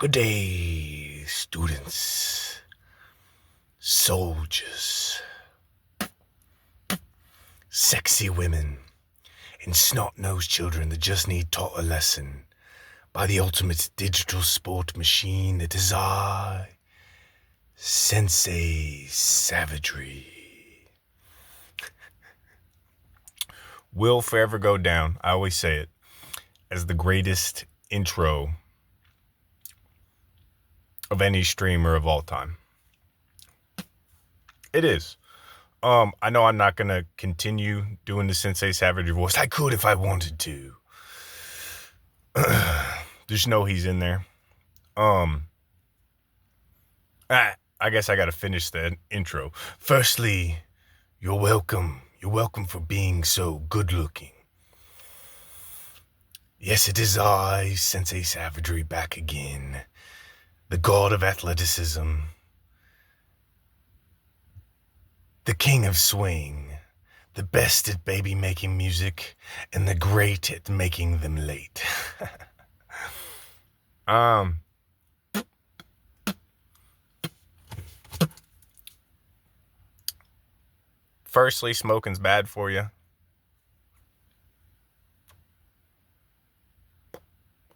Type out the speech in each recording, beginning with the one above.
Good day, students, soldiers, sexy women, and snot-nosed children that just need taught a lesson by the ultimate digital sport machine that is I, Senseisavagery. Will forever go down, I always say it, as the greatest intro of any streamer of all time. It is. I know I'm not going to continue doing the Senseisavagery voice. I could if I wanted to. Just know he's in there. I guess I got to finish that intro. Firstly, you're welcome. You're welcome for being so good looking. Yes, it is I, Senseisavagery, back again. The god of athleticism. The king of swing. The best at baby making music. And the great at making them late. Firstly, smoking's bad for you.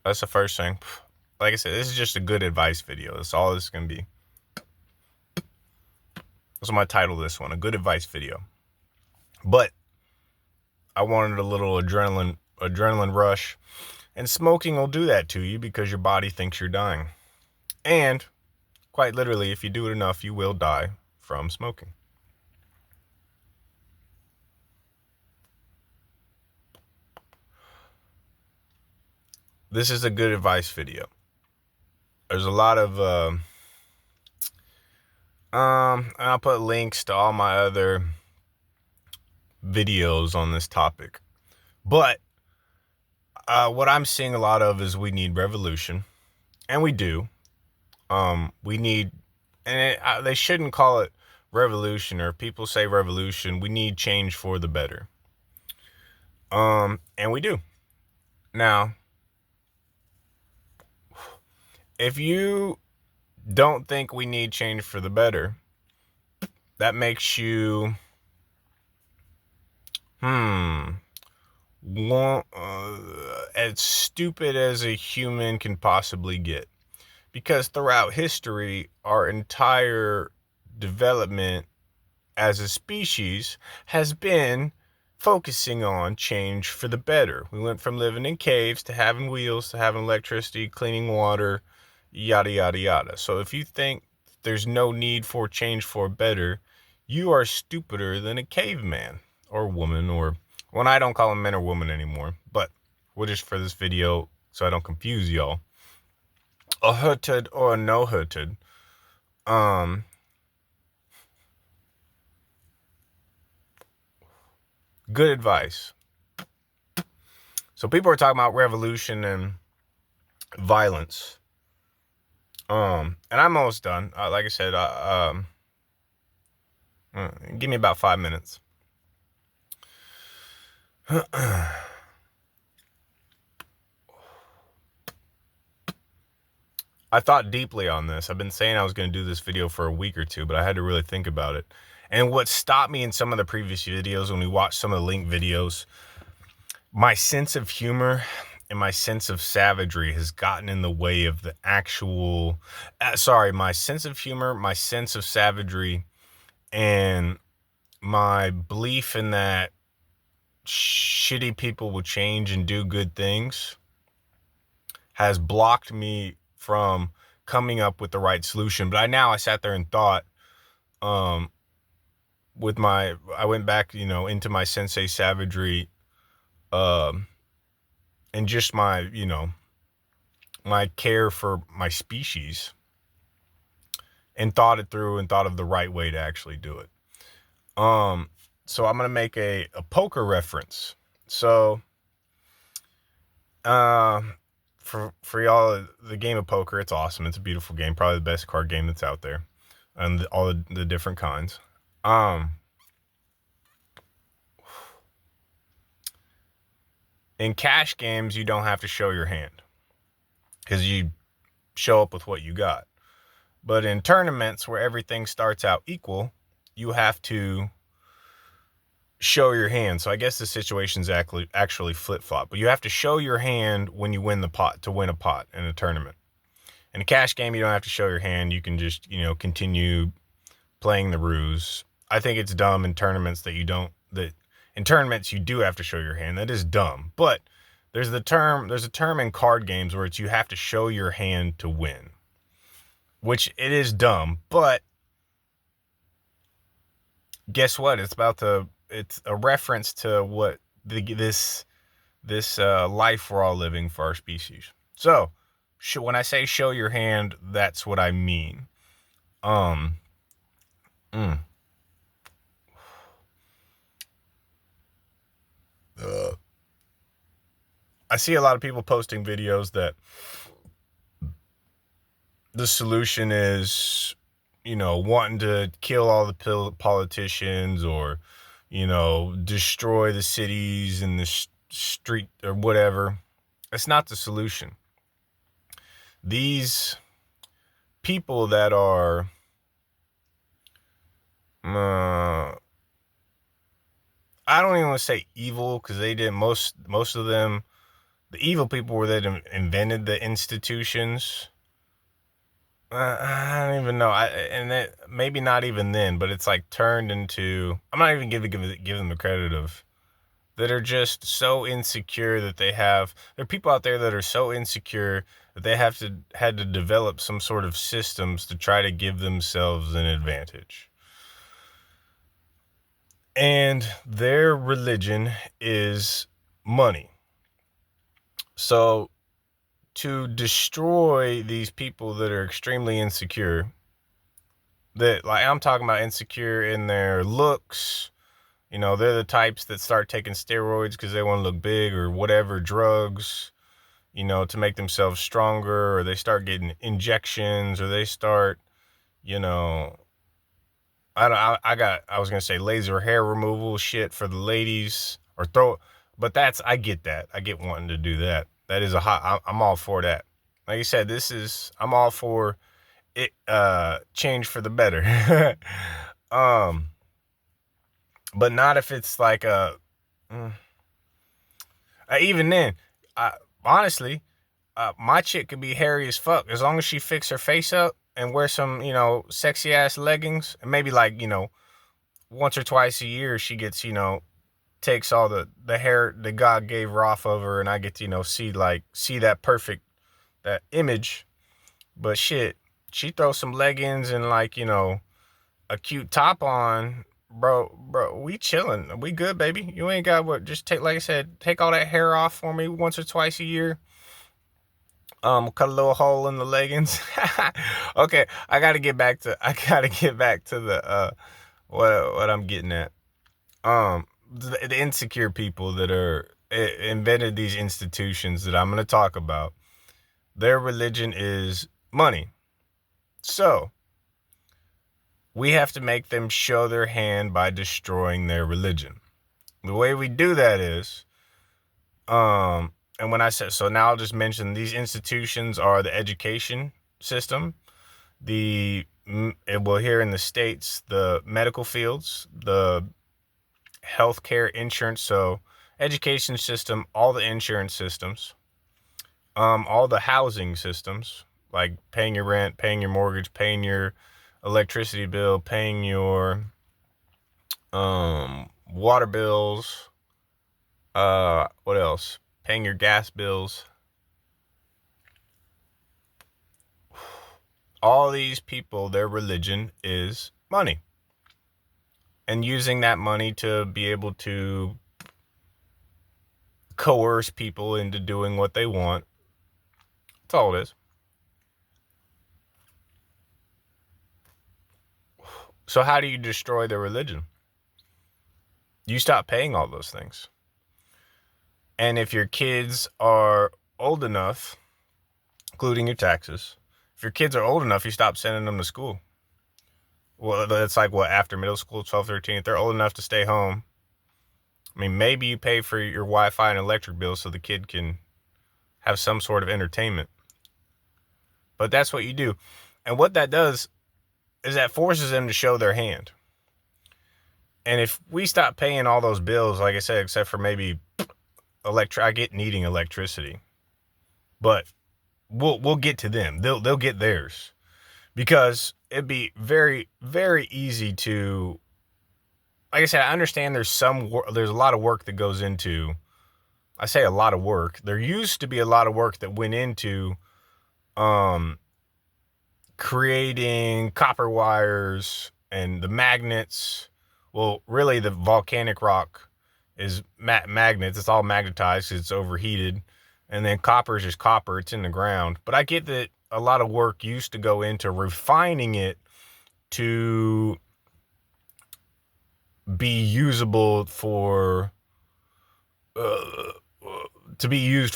That's the first thing. Like I said, this is just a good advice video. That's all this is going to be. That's what I title this one, a good advice video. But I wanted a little adrenaline rush. And smoking will do that to you because your body thinks you're dying. And quite literally, if you do it enough, you will die from smoking. This is a good advice video. There's a lot of, and I'll put links to all my other videos on this topic. But what I'm seeing a lot of is we need revolution. And we do. We need, and they shouldn't call it revolution, or people say revolution. We need change for the better. And we do. Now, if you don't think we need change for the better, that makes you, as stupid as a human can possibly get. Because throughout history, our entire development as a species has been focusing on change for the better. We went from living in caves to having wheels, to having electricity, cleaning water, yada, yada, yada. So if you think there's no need for change for better, you are stupider than a caveman or woman, or, well, I don't call them men or women anymore, but we'll just, for this video, so I don't confuse y'all, a hurted or a no hurted. Good advice. So people are talking about revolution and violence. And I'm almost done. Like I said, give me about 5 minutes. I thought deeply on this. I've been saying I was going to do this video for a week or two, but I had to really think about it. And what stopped me in some of the previous videos, when we watched some of the linked videos, my sense of humor and my sense of savagery has gotten in the way of the actual, my sense of humor, my sense of savagery, and my belief in that shitty people will change and do good things has blocked me from coming up with the right solution. But I sat there and thought, I went back, into my Senseisavagery, and just my, my care for my species, and thought it through and thought of the right way to actually do it. So I'm going to make a poker reference. So, for y'all, the game of poker, it's awesome. It's a beautiful game. Probably the best card game that's out there. And all the different kinds. In cash games, you don't have to show your hand, because you show up with what you got. But in tournaments where everything starts out equal, you have to show your hand. So I guess the situation's actually flip-flop. But you have to show your hand when you win the pot to win a pot in a tournament. In a cash game, you don't have to show your hand. You can just, continue playing the ruse. I think it's dumb in tournaments that in tournaments you do have to show your hand. That is dumb. But there's a term in card games where it's you have to show your hand to win, which it is dumb. But guess what? It's a reference to what this life we're all living for our species. So when I say show your hand, that's what I mean. I see a lot of people posting videos that the solution is, wanting to kill all the politicians or, destroy the cities and the street or whatever. It's not the solution. These people that are, I don't even want to say evil, because they did most of them. The evil people were that invented the institutions. I don't even know. And that maybe not even then, but it's like turned into. I'm not even give them the credit of that are just so insecure that they have. There are people out there that are so insecure that they had to develop some sort of systems to try to give themselves an advantage. And their religion is money. So to destroy these people that are extremely insecure, that, like, I'm talking about insecure in their looks, they're the types that start taking steroids because they want to look big, or whatever, drugs, to make themselves stronger, or they start getting injections, or they start, I was going to say laser hair removal shit for the ladies, or but I get that. I get wanting to do that. That is I'm all for that. Like I said, I'm all for it, change for the better. But not if it's like even then, honestly, my chick could be hairy as fuck as long as she fix her face up and wear some, sexy ass leggings, and maybe like, once or twice a year she gets, takes all the hair that God gave her off of her, and I get to, see that perfect, that image. But shit, she throws some leggings and like, a cute top on, bro, we chilling. We good, baby. You ain't got what, just take, like I said, take all that hair off for me once or twice a year. Cut a little hole in the leggings. Okay, I gotta get back to the what I'm getting at. The insecure people that are invented these institutions that I'm going to talk about, their religion is money. So we have to make them show their hand by destroying their religion. The way we do that is, and when I said, so now I'll just mention these institutions are the education system, here in the States, the medical fields, the healthcare, insurance, so education system, all the insurance systems, all the housing systems, like paying your rent, paying your mortgage, paying your electricity bill, paying your water bills, what else? Paying your gas bills. All these people, their religion is money. And using that money to be able to coerce people into doing what they want. That's all it is. So how do you destroy their religion? You stop paying all those things. And if your kids are old enough, including your taxes, if your kids are old enough, you stop sending them to school. Well, it's like, after middle school, 12, 13, if they're old enough to stay home, I mean, maybe you pay for your Wi-Fi and electric bill so the kid can have some sort of entertainment. But that's what you do. And what that does is that forces them to show their hand. And if we stop paying all those bills, like I said, except for maybe I get needing electricity, but we'll get to them. They'll get theirs, because it'd be very, very easy to, like I said, I understand there's a lot of work that goes into, I say a lot of work. There used to be a lot of work that went into creating copper wires and the magnets. Well, really the volcanic rock is magnets. It's all magnetized. It's overheated. And then copper is just copper. It's in the ground. But I get that a lot of work used to go into refining it to be usable for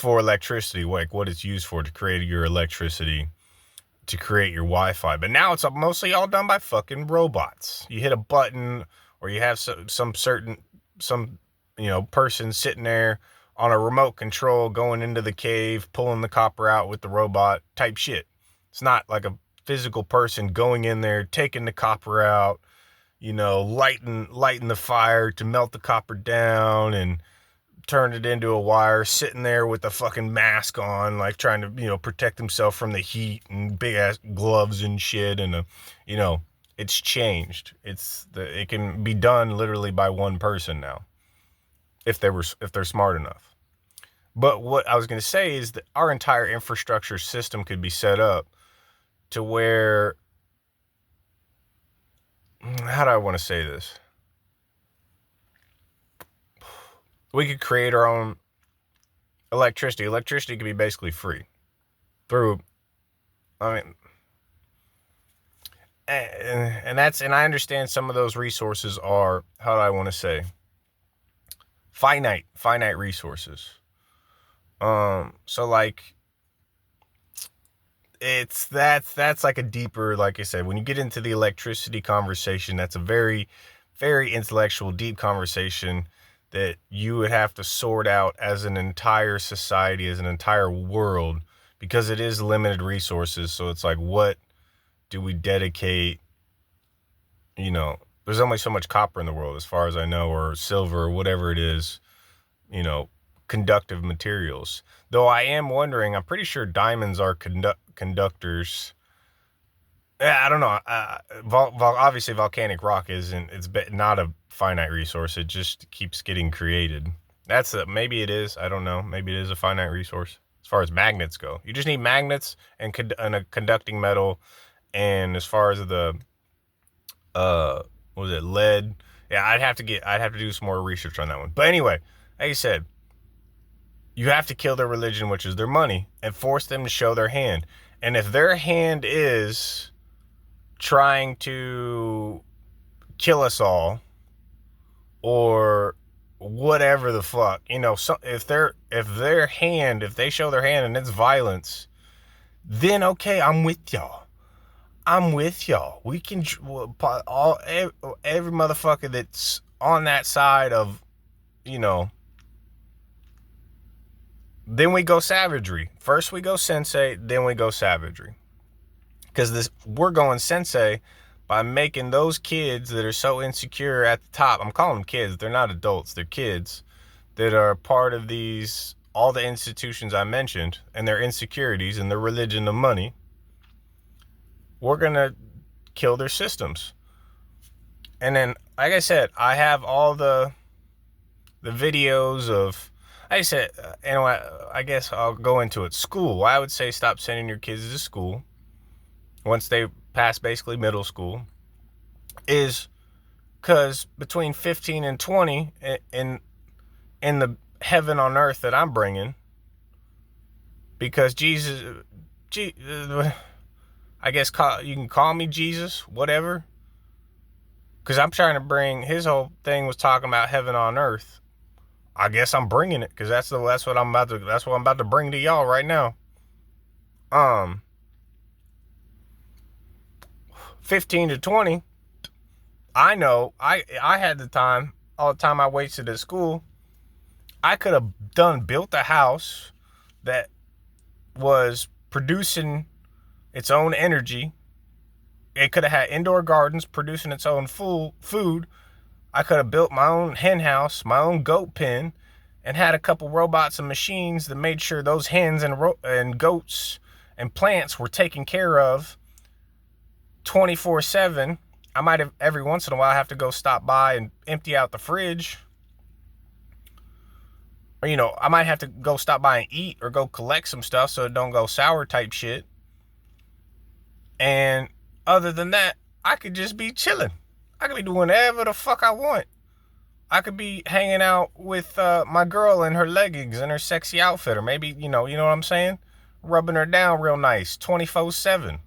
electricity, like what it's used for, to create your electricity, to create your Wi-Fi. But now it's mostly all done by fucking robots. You hit a button, or you have some person sitting there on a remote control going into the cave, pulling the copper out with the robot type shit. It's not like a physical person going in there, taking the copper out, lighting the fire to melt the copper down and turn it into a wire, sitting there with the fucking mask on, like trying to, protect himself from the heat, and big ass gloves and shit. And, it's changed. It can be done literally by one person now, if they're smart enough. But what I was going to say is that our entire infrastructure system could be set up to where, how do I want to say this? We could create our own electricity. Electricity could be basically free through, and I understand some of those resources are, how do I want to say, finite resources. So like, that's like a deeper, like I said, when you get into the electricity conversation, that's a very, very intellectual, deep conversation that you would have to sort out as an entire society, as an entire world, because it is limited resources. So it's like, what do we dedicate? There's only so much copper in the world, as far as I know, or silver, or whatever it is, conductive materials. Though I am wondering, I'm pretty sure diamonds are conductors. I don't know. Obviously volcanic rock isn't. It's not a finite resource. It just keeps getting created. Maybe it is. I don't know. Maybe it is a finite resource. As far as magnets go, you just need magnets and a conducting metal. And as far as the what was it, lead? Yeah, I'd have to do some more research on that one. But anyway, like I said, you have to kill their religion, which is their money, and force them to show their hand. And if their hand is trying to kill us all, or whatever the fuck, if they show their hand and it's violence, then okay, I'm with y'all. We can every motherfucker that's on that side of, then we go savagery. First we go sensei, then we go savagery. Because we're going sensei by making those kids that are so insecure at the top. I'm calling them kids. They're not adults. They're kids that are part of all the institutions I mentioned, and their insecurities and their religion of money. We're going to kill their systems. And then, like I said, I have all the videos of, like I said, I guess I'll go into it. School. I would say stop sending your kids to school once they pass basically middle school, is because between 15 and 20 in the heaven on earth that I'm bringing, because Jesus, I guess you can call me Jesus, whatever, because I'm trying to bring, his whole thing was talking about heaven on earth. I guess I'm bringing it, because that's what I'm about to bring to y'all right now. 15 to 20, I know I had all the time I wasted at school. I could have built a house that was producing its own energy. It could have had indoor gardens producing its own food. I could have built my own hen house, my own goat pen, and had a couple robots and machines that made sure those hens and goats and plants were taken care of 24/7. I might have every once in a while have to go stop by and empty out the fridge. Or, I might have to go stop by and eat or go collect some stuff so it don't go sour type shit. And other than that, I could just be chilling. I could be doing whatever the fuck I want. I could be hanging out with my girl in her leggings and her sexy outfit. Or maybe, you know what I'm saying? Rubbing her down real nice, 24/7.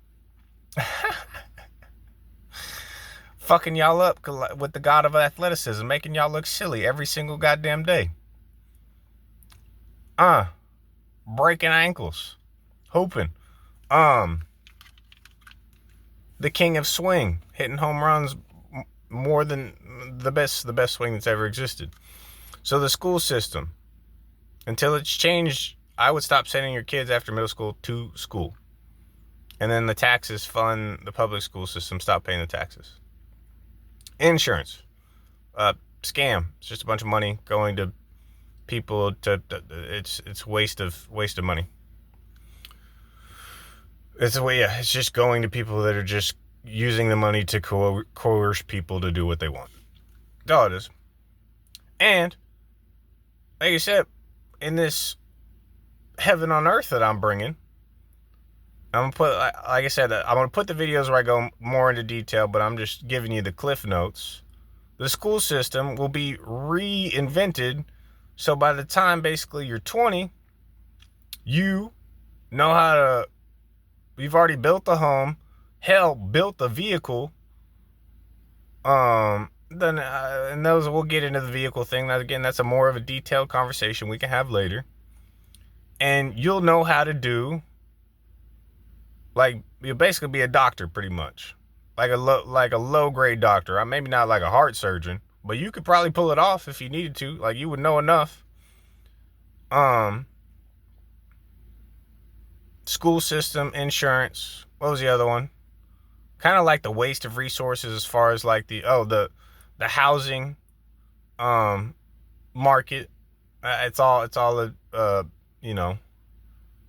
Fucking y'all up with the god of athleticism, making y'all look silly every single goddamn day. Breaking ankles. Hooping. The king of swing, hitting home runs more than the best swing that's ever existed. So the school system, until it's changed, I would stop sending your kids after middle school to school. And then the taxes fund the public school system, stop paying the taxes. Insurance, scam. It's just a bunch of money going to people it's waste of money. It's just going to people that are just using the money to coerce people to do what they want. That's all it is. And, like I said, in this heaven on earth that I'm bringing, I'm going to put, like I said, I'm going to put the videos where I go more into detail, but I'm just giving you the cliff notes. The school system will be reinvented, so by the time basically you're 20, you know how to, you've already built the home, hell, built the vehicle, and those, we'll get into the vehicle thing. Now, again, that's a more of a detailed conversation we can have later. And you'll know how to do, like, you'll basically be a doctor pretty much. Like a low grade doctor. Maybe not like a heart surgeon, but you could probably pull it off if you needed to. Like, you would know enough. School system, insurance. What was the other one? Kind of like the waste of resources as far as like the housing market. It's all like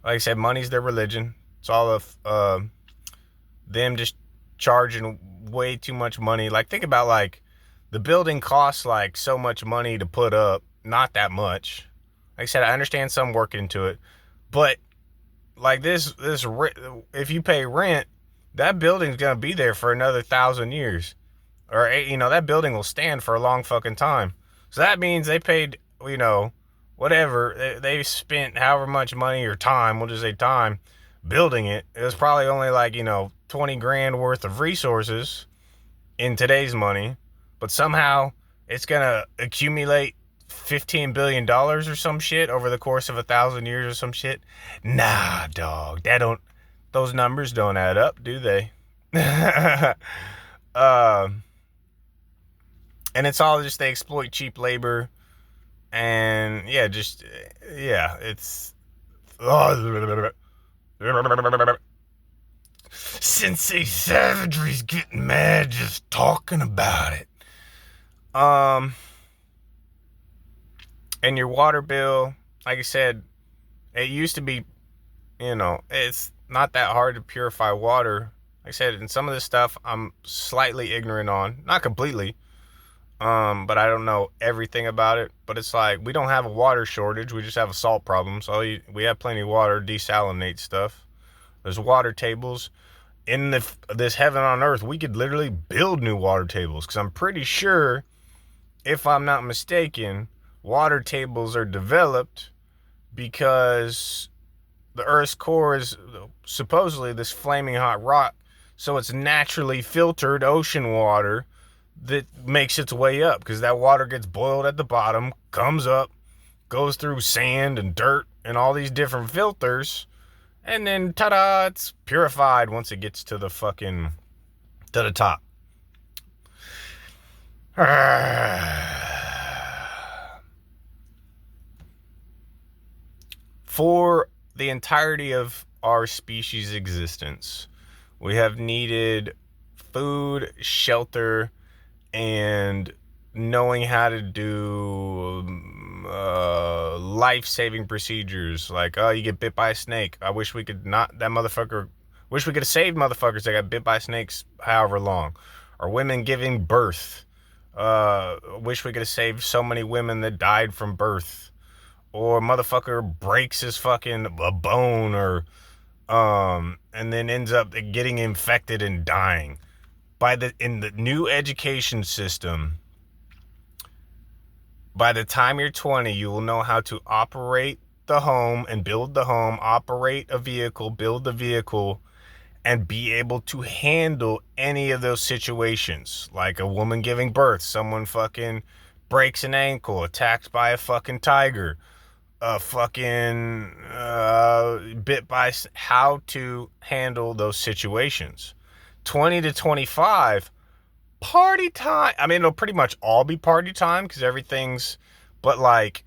I said, money's their religion. It's all of them just charging way too much money. Like, think about, like, the building costs like so much money to put up, not that much. Like I said, I understand some work into it, but like this, if you pay rent, that building's gonna be there for another 1,000 years, or that building will stand for a long fucking time. So that means they paid, whatever they spent, however much money or time, we'll just say time, building it. It was probably only like 20 grand worth of resources in today's money, but somehow it's gonna accumulate $15 billion or some shit over the course of 1,000 years or some shit. Nah, dog, those numbers don't add up, do they? And it's all just, they exploit cheap labor, and it's Senseisavagery's getting mad just talking about it. And your water bill, like I said, it used to be, it's not that hard to purify water. Like I said, in some of this stuff I'm slightly ignorant on, not completely, but I don't know everything about it. But it's like, we don't have a water shortage, we just have a salt problem. So we have plenty of water, desalinate stuff. There's water tables. In this heaven on earth, we could literally build new water tables, because I'm pretty sure, if I'm not mistaken, water tables are developed because the Earth's core is supposedly this flaming hot rock, so it's naturally filtered ocean water that makes its way up, because that water gets boiled at the bottom, comes up, goes through sand and dirt and all these different filters, and then ta-da, it's purified once it gets to the top. For the entirety of our species' existence. We have needed food, shelter, and knowing how to do life-saving procedures. Like, oh, you get bit by a snake. I wish we could not, that motherfucker, wish we could have saved motherfuckers that got bit by snakes however long. Or women giving birth. Wish we could have saved so many women that died from birth. Or motherfucker breaks his fucking a bone, or and then ends up getting infected and dying. In the new education system, by the time you're 20, you will know how to operate the home and build the home, operate a vehicle, build the vehicle, and be able to handle any of those situations. Like a woman giving birth, someone fucking breaks an ankle, attacked by a fucking tiger, fucking bit by, how to handle those situations. 20 to 25, party time. I mean, it'll pretty much all be party time because everything's, but like,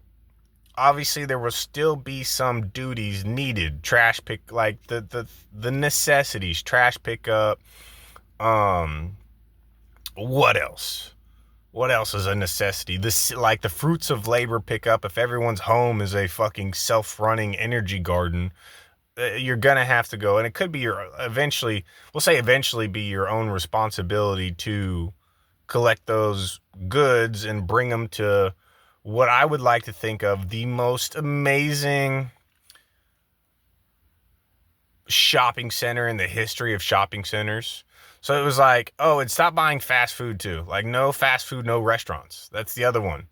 obviously there will still be some duties needed. Trash pick, like the necessities, trash pickup. What else? What else is a necessity? This, like the fruits of labor pickup. If everyone's home is a fucking self-running energy garden, you're gonna have to go, and it could be your eventually, we'll say eventually, be your own responsibility to collect those goods and bring them to what I would like to think of the most amazing shopping center in the history of shopping centers. So it was like, oh, and stop buying fast food too. Like, no fast food, no restaurants. That's the other one.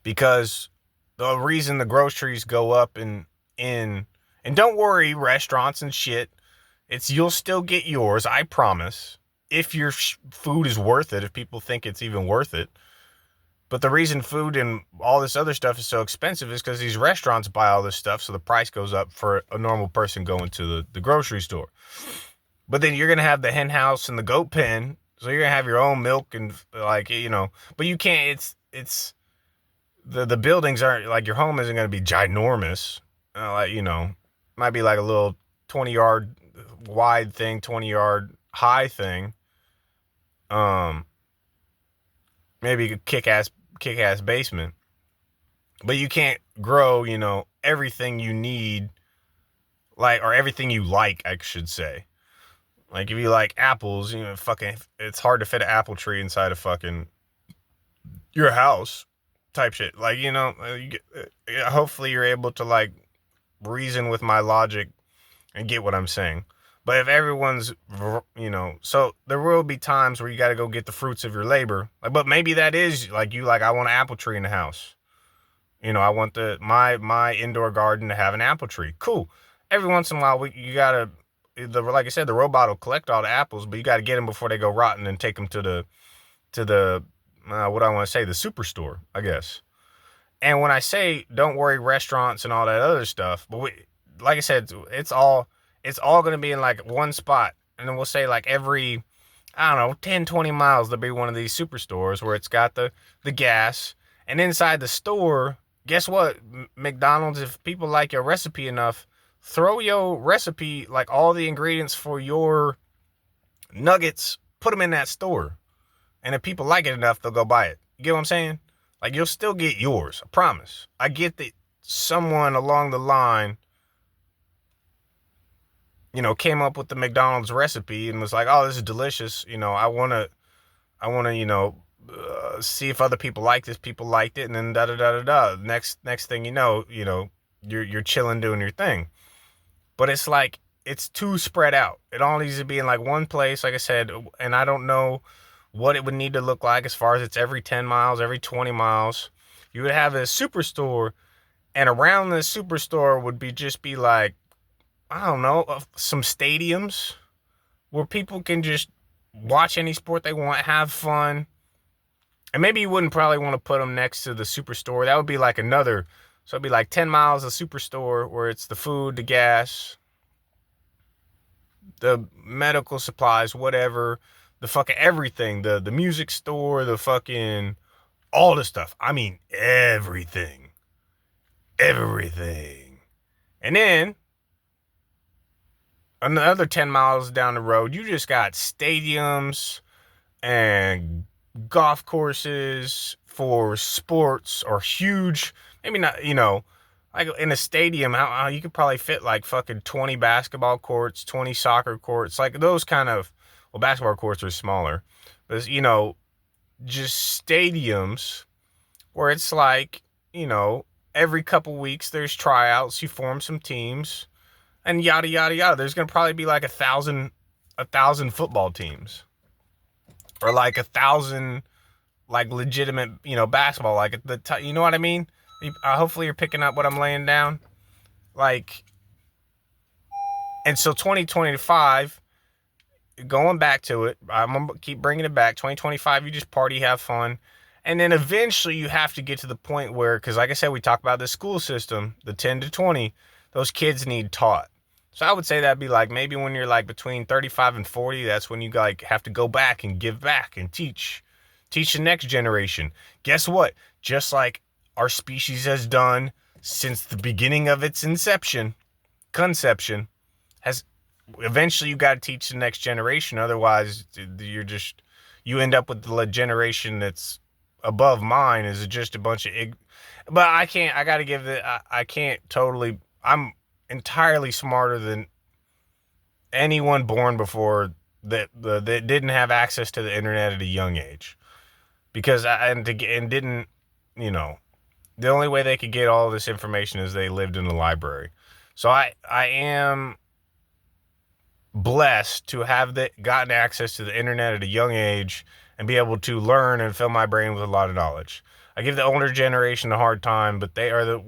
Because the reason the groceries go up and don't worry, restaurants and shit, it's, you'll still get yours, I promise, if your food is worth it, if people think it's even worth it. But the reason food and all this other stuff is so expensive is because these restaurants buy all this stuff, so the price goes up for a normal person going to the grocery store. But then you're going to have the hen house and the goat pen, so you're going to have your own milk and, like, you know, but you can't, it's, the buildings aren't, like, your home isn't going to be ginormous. Like, you know, might be like a little 20-yard wide thing, 20-yard high thing. Maybe a kick-ass basement. But you can't grow, you know, everything you need, like, or everything you like, I should say. Like, if you like apples, you know, fucking, it's hard to fit an apple tree inside of fucking your house type shit. Like, you know, hopefully you're able to, like, reason with my logic and get what I'm saying. But if everyone's, you know, so there will be times where you got to go get the fruits of your labor. Like, but maybe that is, like, you, like, I want an apple tree in the house. You know, I want my indoor garden to have an apple tree. Cool. Every once in a while, you got to, like I said, the robot will collect all the apples, but you got to get them before they go rotten and take them to the what I want to say, the superstore, I guess. And when I say, don't worry, restaurants and all that other stuff, but like I said, it's all going to be in like one spot. And then we'll say like every, I don't know, 10, 20 miles, there'll be one of these superstores where it's got the gas. And inside the store, guess what? McDonald's, if people like your recipe enough, throw your recipe, like all the ingredients for your nuggets, put them in that store. And if people like it enough, they'll go buy it. You get what I'm saying? Like, you'll still get yours, I promise. I get that someone along the line, you know, came up with the McDonald's recipe and was like, oh, this is delicious. You know, I want to, you know, see if other people like this. People liked it, and then da-da-da-da-da. Next thing you know, you're chilling doing your thing. But it's like, it's too spread out. It all needs to be in like one place, like I said, and I don't know what it would need to look like as far as it's every 10 miles, every 20 miles. You would have a superstore, and around the superstore would just be like, I don't know, some stadiums where people can just watch any sport they want, have fun. And maybe you wouldn't probably want to put them next to the superstore. That would be like another, so it'd be like 10 miles of superstore where it's the food, the gas, the medical supplies, whatever, the fucking everything, the music store, the fucking, all the stuff. I mean, everything. And then another 10 miles down the road, you just got stadiums and golf courses for sports or huge, maybe not, like in a stadium, how you could probably fit like fucking 20 basketball courts, 20 soccer courts, like those kind of, well, basketball courts are smaller, but just stadiums where it's like, every couple weeks there's tryouts, you form some teams, and yada yada yada. There's gonna probably be like a thousand football teams, or like 1,000 like legitimate, basketball. Like you know what I mean? Hopefully you're picking up what I'm laying down. Like, and so 2025, going back to it, I'm gonna keep bringing it back. 2025, you just party, have fun. And then eventually you have to get to the point where, because like I said, we talk about the school system, the 10 to 20, those kids need taught. So I would say that'd be like maybe when you're like between 35 and 40, that's when you like have to go back and give back and teach the next generation. Guess what? Just like our species has done since the beginning of its conception, has eventually you got to teach the next generation. Otherwise, you end up with the generation that's above mine is just a bunch of but I gotta give it, I can't totally, I'm entirely smarter than anyone born before that didn't have access to the internet at a young age, because the only way they could get all this information is they lived in a library. So I am blessed to have gotten access to the internet at a young age and be able to learn and fill my brain with a lot of knowledge. I give the older generation a hard time, but they are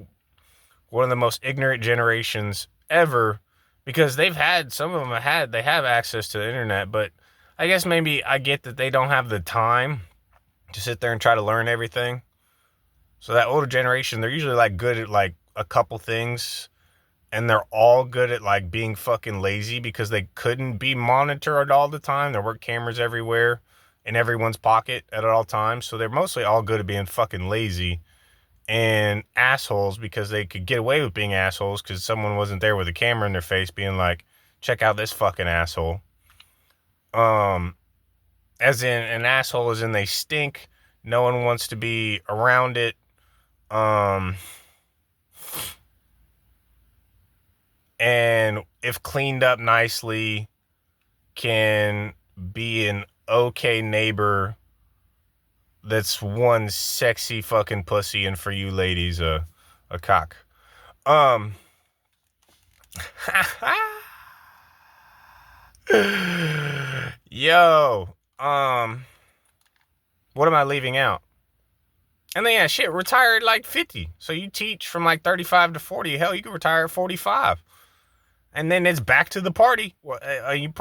one of the most ignorant generations ever, because they have access to the internet, but I guess maybe I get that they don't have the time to sit there and try to learn everything. So that older generation, they're usually like good at like a couple things, and they're all good at like being fucking lazy because they couldn't be monitored all the time. There were cameras everywhere in everyone's pocket at all times. So they're mostly all good at being fucking lazy and assholes, because they could get away with being assholes because someone wasn't there with a camera in their face being like, check out this fucking asshole. As in an asshole as in they stink. No one wants to be around it. And if cleaned up nicely, can be an okay neighbor that's one sexy fucking pussy, and for you ladies, a cock. Yo, what am I leaving out? And then, retire at like 50. So you teach from like 35 to 40. Hell, you can retire at 45. And then it's back to the party. And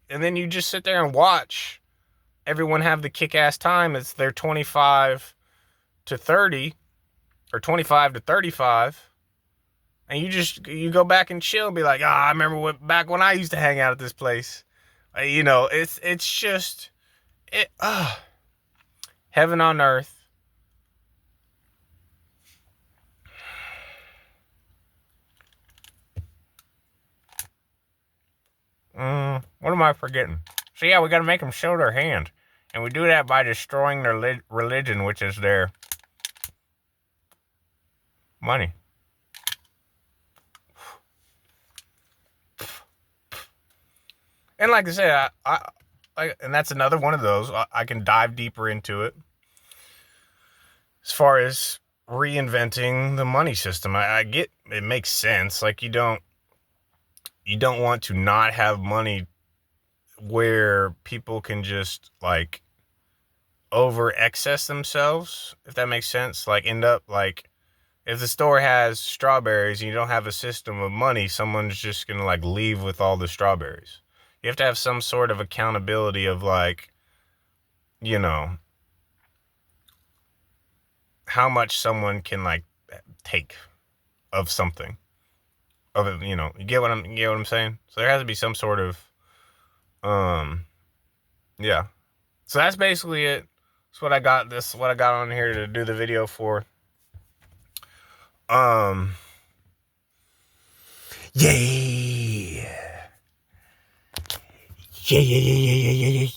then you just sit there and watch everyone have the kick-ass time. It's their 25 to 30 or 25 to 35. And you go back and chill and be like, I remember back when I used to hang out at this place. It's just, heaven on earth. What am I forgetting? So yeah, we got to make them show their hand. And we do that by destroying their religion, which is their money. And like I said, and that's another one of those. I can dive deeper into it as far as reinventing the money system. I get it makes sense. Like you don't want to not have money where people can just like over excess themselves, if that makes sense. Like end up like, if the store has strawberries and you don't have a system of money, someone's just gonna like leave with all the strawberries. You have to have some sort of accountability of like, how much someone can like take of something. Of it, you get what I'm saying? So there has to be some sort of yeah. So that's basically it. That's what I got on here to do the video for. Yeah. Yeah.